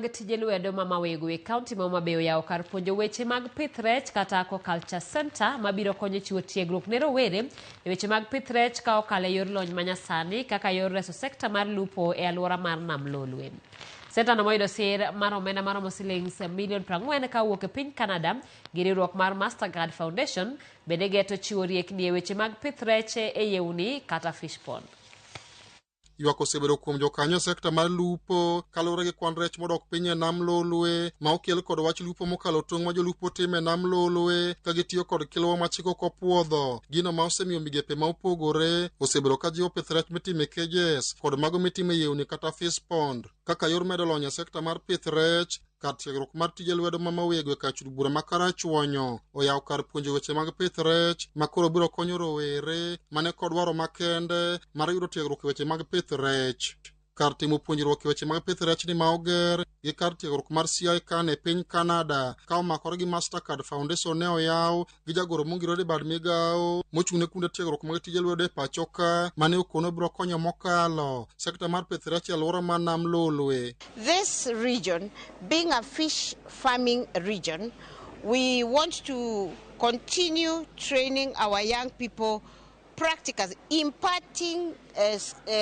mag tije lwedo ma Mawego e kaunti ma Homabay oyawo kar puonjo weche mag pith rech kata aquaculture center mabiro konyo chiwo tiegruok ne rowere e weche mag pith rech ka okalo e yor lony manyasani kaka yor reso sekta mar lupo e alwora mar Nam Lolwe. Senta no moyudo sir mar omenda maromo shillings milion 40 ka wuok e piny Canada gi riwruok mar Mastercard Foundation bende geto chiwo riekni e weche mag pith rech e yewni kata fish pond. Ywak osebedo kuom jokanyo sekta mar lupo kaluwore gi kwan rech modok piny e Nam Lolwe ma okel kod wach lupo mokalo tong' ma jolupo timo e Nam Lolwe ka gitiyo kod kilwa machiko kopuodho. Gino ma osemiyo migepe ma opogore osebedo ka jiwo pith rech mitimo e cages kod mago mitimo e yewni kata fish pond kaka yor medo lony e sekta mar pith rech. Kar tiegruok mar tije lwedo ma Mawego e kachud bura ma Karachuonyo oyawo kar puonjo weche mag pith rech ma koro biro konyo rowere mane kod dwaro makende mar yudo tiegruok e weche mag pith rech. Kar timo puonjruok e weche mag pith rech ni ma oger gi kar tiegruok mar CICAN e piny Canada ka omakore gi Mastercard Foundation ne oyaw gi jagoro mongirore bad migawo mochung'ne kunde tiegruok mag tije lwedo e pacho ka mane okono biro konyo mokalo sekta mar pith rech e alwora mar Nam Lolwe. This region, being a fish farming region, we want to continue training our young people practically, imparting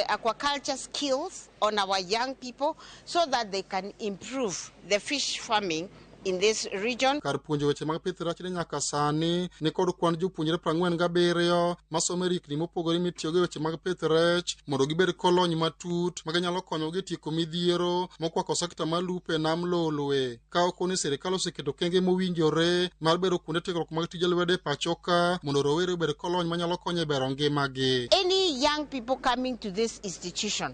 aquaculture skills on our young people so that they can improve the fish farming in this region. Kar puonjo weche mag pith rech ni nyaka sani ni kod kwan jopuonjre 47 masomo rikni mopogore mitiyogo e weche mag pith rech mondo gibed kolony matut ma ginyalo konyogi tieko midhiero mokwako sekta mar lupo e Nam Lolwe. Ka okoni sirikal oseketo kenge mowinjore mar bedo kuonde tiegruok mag tije lwedo e pacho ka mondo rowere obed kolony manyalo konyo e bero ngimagi. Any young people coming to this institution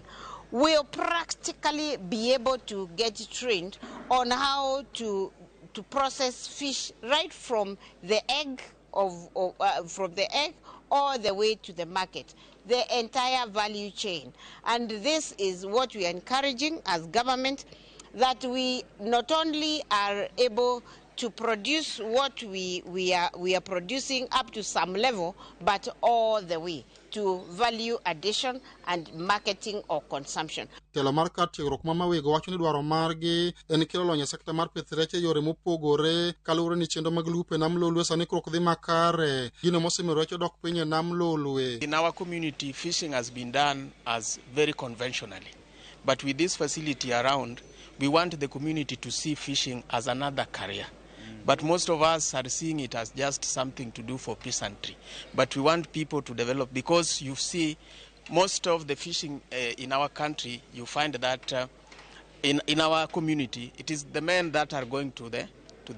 will practically be able to get trained on how to process fish right from the egg all the way to the market, the entire value chain. And this is what we are encouraging as government, that we not only are able to produce what we are producing up to some level, but all the way to value addition and marketing or consumption. Telo mar kar tiegruok ma Mawego wacho ni dwaro margi en kelo lony e sekta mar pith rech e yore mopogore kaluwore ni chenro mag lupo e Nam Lolwe sani krok dhi makare gino mosemiyo rech odok piny e Nam Lolwe. In our community, fishing has been done as very conventionally, but with this facility around, we want the community to see fishing as another career. But most of us are seeing it as just something to do for peasantry. But we want people to develop, because you see most of the fishing in our country, you find that in our community, it is the men that are going to the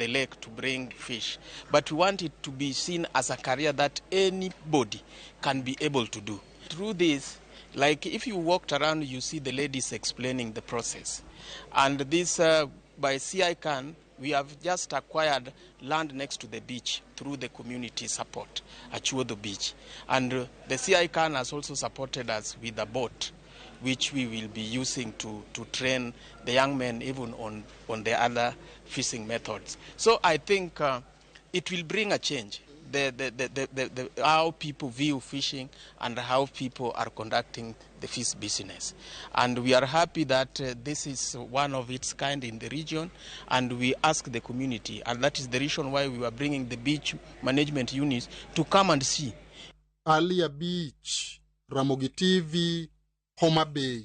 lake to bring fish. But we want it to be seen as a career that anybody can be able to do. Through this, like if you walked around, you see the ladies explaining the process. And this, by CICAN, we have just acquired land next to the beach through the community support at Chuodo Beach. And the CICAN has also supported us with a boat, which we will be using to train the young men even on the other fishing methods. So I think it will bring a change. How people view fishing and how people are conducting the fish business. And we are happy that this is one of its kind in the region, and we ask the community, and that is the reason why we are bringing the beach management units to come and see. Alia Beach, Ramogi TV, Homabay.